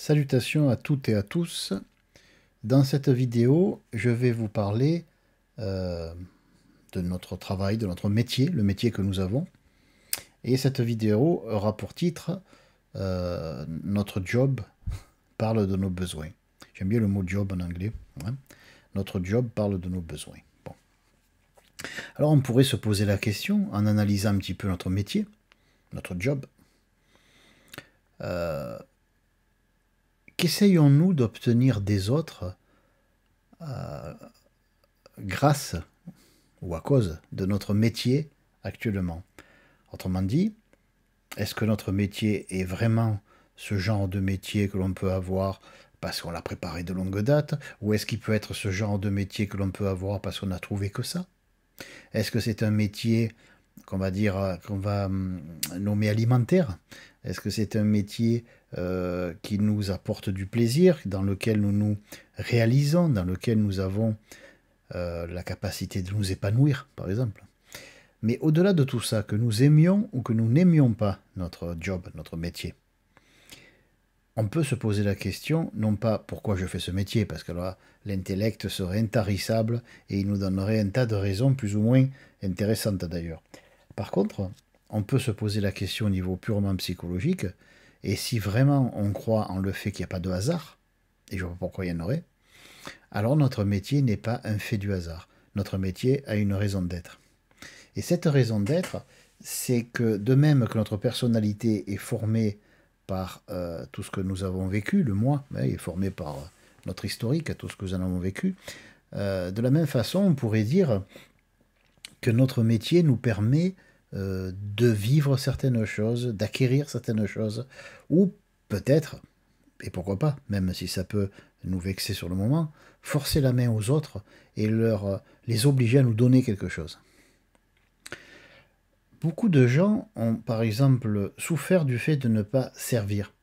Salutations à toutes et à tous. Dans cette vidéo, je vais vous parler de notre travail, de notre métier, le métier que nous avons. Et cette vidéo aura pour titre Notre job parle de nos besoins. J'aime bien le mot job en anglais. Hein. Notre job parle de nos besoins. Bon. Alors on pourrait se poser la question, en analysant un petit peu notre métier, notre job, qu'essayons-nous d'obtenir des autres grâce ou à cause de notre métier actuellement? Autrement dit, est-ce que notre métier est vraiment ce genre de métier que l'on peut avoir parce qu'on l'a préparé de longue date, ou est-ce qu'il peut être ce genre de métier que l'on peut avoir parce qu'on n'a trouvé que ça? Est-ce que c'est un métier qu'on va dire, qu'on va nommer alimentaire? Est-ce que c'est un métier qui nous apporte du plaisir, dans lequel nous nous réalisons, dans lequel nous avons la capacité de nous épanouir, par exemple? Mais au-delà de tout ça, que nous aimions ou que nous n'aimions pas notre job, notre métier, on peut se poser la question, non pas pourquoi je fais ce métier, parce que là, l'intellect serait intarissable et il nous donnerait un tas de raisons plus ou moins intéressantes d'ailleurs. Par contre, on peut se poser la question au niveau purement psychologique, et si vraiment on croit en le fait qu'il n'y a pas de hasard, et je vois pas pourquoi il y en aurait, alors notre métier n'est pas un fait du hasard. Notre métier a une raison d'être. Et cette raison d'être, c'est que de même que notre personnalité est formée par tout ce que nous avons vécu, le moi est formé par notre historique, tout ce que nous en avons vécu, de la même façon, on pourrait dire que notre métier nous permet de vivre certaines choses, d'acquérir certaines choses, ou peut-être, et pourquoi pas, même si ça peut nous vexer sur le moment, forcer la main aux autres et les obliger à nous donner quelque chose. Beaucoup de gens ont, par exemple, souffert du fait de ne pas servir.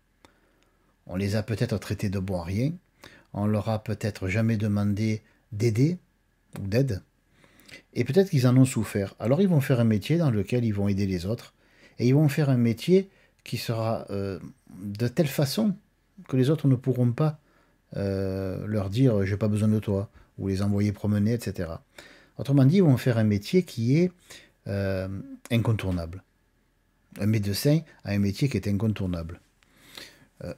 On les a peut-être traités de bons à rien, on leur a peut-être jamais demandé d'aider ou d'aide, et peut-être qu'ils en ont souffert. Alors ils vont faire un métier dans lequel ils vont aider les autres, et ils vont faire un métier qui sera de telle façon que les autres ne pourront pas leur dire j'ai pas besoin de toi, ou les envoyer promener, etc. Autrement dit, ils vont faire un métier qui est incontournable. Un médecin a un métier qui est incontournable.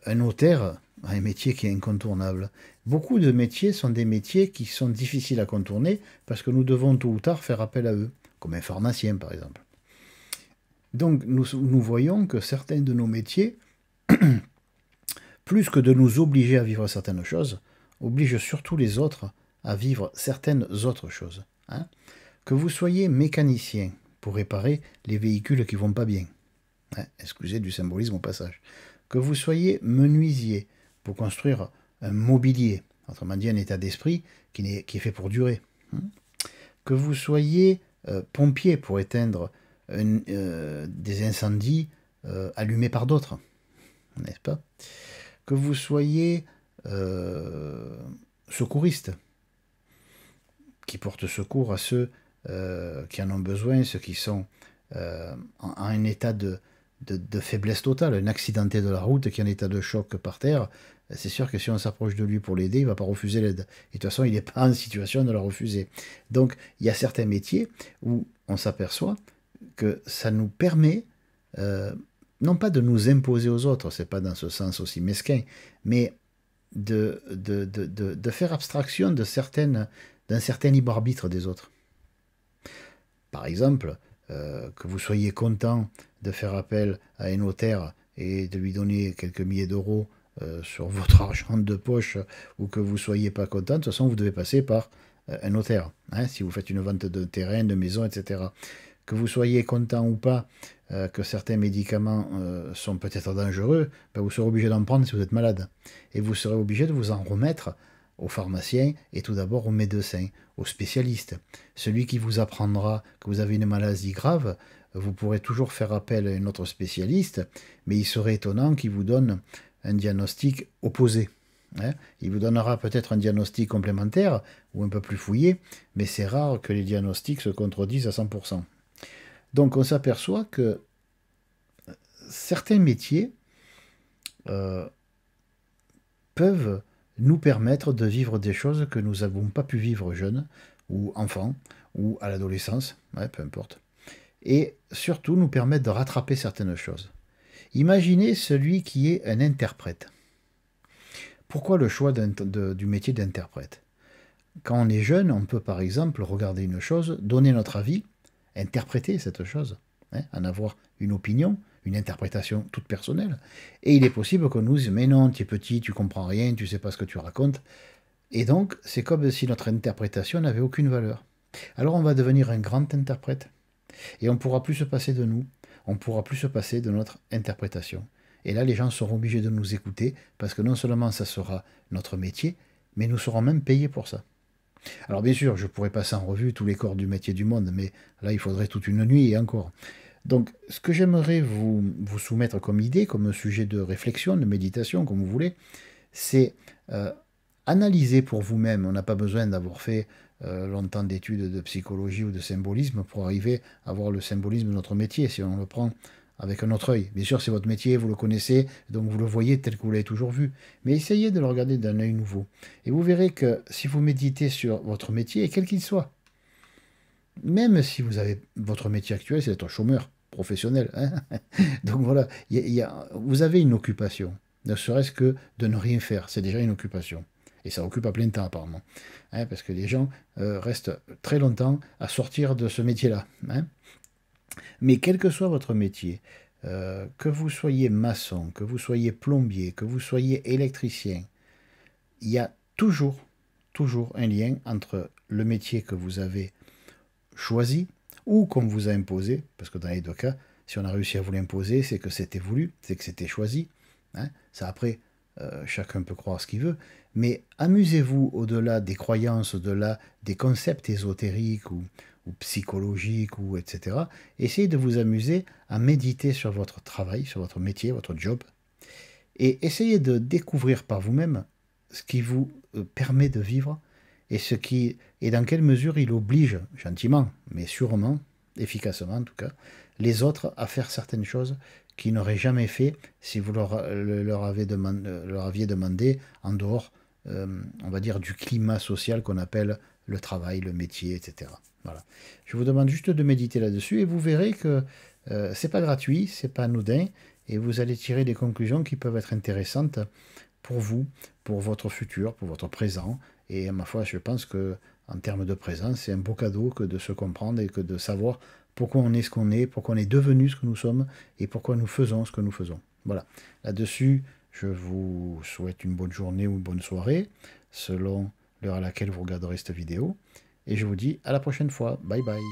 Un notaire a un métier qui est incontournable. Beaucoup de métiers sont des métiers qui sont difficiles à contourner parce que nous devons tôt ou tard faire appel à eux, comme un pharmacien par exemple. Donc nous voyons que certains de nos métiers, plus que de nous obliger à vivre certaines choses, obligent surtout les autres à vivre certaines autres choses. Hein. Que vous soyez mécanicien pour réparer les véhicules qui vont pas bien, hein, excusez du symbolisme au passage, que vous soyez menuisier pour construire un mobilier, autrement dit un état d'esprit qui est fait pour durer, hein, que vous soyez pompier pour éteindre des incendies allumés par d'autres, n'est-ce pas? Que vous soyez secouriste, qui porte secours à ceux qui en ont besoin, ceux qui sont en un état de faiblesse totale, un accidenté de la route qui est en état de choc par terre, c'est sûr que si on s'approche de lui pour l'aider, il ne va pas refuser l'aide. Et de toute façon, il n'est pas en situation de la refuser. Donc, il y a certains métiers où on s'aperçoit que ça nous permet, non pas de nous imposer aux autres, c'est pas dans ce sens aussi mesquin, mais de faire abstraction d'un certain libre arbitre des autres. Par exemple, que vous soyez content de faire appel à un notaire et de lui donner quelques milliers d'euros sur votre argent de poche, ou que vous ne soyez pas content, de toute façon, vous devez passer par un notaire, hein, si vous faites une vente de terrain, de maison, etc. Que vous soyez content ou pas que certains médicaments sont peut-être dangereux, ben vous serez obligé d'en prendre si vous êtes malade. Et vous serez obligé de vous en remettre au pharmacien et tout d'abord au médecin, au spécialiste. Celui qui vous apprendra que vous avez une maladie grave, vous pourrez toujours faire appel à un autre spécialiste, mais il serait étonnant qu'il vous donne un diagnostic opposé. Hein. Il vous donnera peut-être un diagnostic complémentaire ou un peu plus fouillé, mais c'est rare que les diagnostics se contredisent à 100%. Donc on s'aperçoit que certains métiers peuvent nous permettre de vivre des choses que nous n'avons pas pu vivre jeunes, ou enfants, ou à l'adolescence, ouais, peu importe. Et surtout nous permettre de rattraper certaines choses. Imaginez celui qui est un interprète. Pourquoi le choix du métier d'interprète? Quand on est jeune, on peut par exemple regarder une chose, donner notre avis, interpréter cette chose, hein, en avoir une opinion, une interprétation toute personnelle. Et il est possible qu'on nous dise, mais non, tu es petit, tu comprends rien, tu sais pas ce que tu racontes. Et donc, c'est comme si notre interprétation n'avait aucune valeur. Alors on va devenir un grand interprète. Et on ne pourra plus se passer de nous. On ne pourra plus se passer de notre interprétation. Et là, les gens seront obligés de nous écouter, parce que non seulement ça sera notre métier, mais nous serons même payés pour ça. Alors bien sûr, je pourrais passer en revue tous les corps du métier du monde, mais là, il faudrait toute une nuit et encore. Donc, ce que j'aimerais vous soumettre comme idée, comme sujet de réflexion, de méditation, comme vous voulez, c'est analyser pour vous-même. On n'a pas besoin d'avoir fait longtemps d'études de psychologie ou de symbolisme pour arriver à voir le symbolisme de notre métier, si on le prend avec un autre œil. Bien sûr, c'est votre métier, vous le connaissez, donc vous le voyez tel que vous l'avez toujours vu. Mais essayez de le regarder d'un œil nouveau. Et vous verrez que si vous méditez sur votre métier, quel qu'il soit, même si vous avez votre métier actuel, c'est d'être chômeur professionnel. Hein. Donc voilà, vous avez une occupation, ne serait-ce que de ne rien faire, c'est déjà une occupation. Et ça occupe à plein temps apparemment. Hein, parce que les gens restent très longtemps à sortir de ce métier-là. Hein. Mais quel que soit votre métier, que vous soyez maçon, que vous soyez plombier, que vous soyez électricien, il y a toujours un lien entre le métier que vous avez choisi ou qu'on vous a imposé, parce que dans les deux cas, si on a réussi à vous l'imposer, c'est que c'était voulu, c'est que c'était choisi. Hein. Ça après, chacun peut croire ce qu'il veut, mais amusez-vous au-delà des croyances, au-delà des concepts ésotériques ou psychologiques, ou etc. Essayez de vous amuser à méditer sur votre travail, sur votre métier, votre job, et essayez de découvrir par vous-même ce qui vous permet de vivre et dans quelle mesure il oblige, gentiment, mais sûrement, efficacement en tout cas, les autres à faire certaines choses qu'ils n'auraient jamais fait si vous leur aviez demandé en dehors, on va dire, du climat social qu'on appelle le travail, le métier, etc. Voilà. Je vous demande juste de méditer là-dessus et vous verrez que c'est pas gratuit, c'est pas anodin, et vous allez tirer des conclusions qui peuvent être intéressantes pour vous, pour votre futur, pour votre présent. Et à ma foi, je pense que en termes de présent, c'est un beau cadeau que de se comprendre et que de savoir pourquoi on est ce qu'on est, pourquoi on est devenu ce que nous sommes et pourquoi nous faisons ce que nous faisons. Voilà. Là-dessus, je vous souhaite une bonne journée ou une bonne soirée, selon l'heure à laquelle vous regarderez cette vidéo. Et je vous dis à la prochaine fois. Bye bye.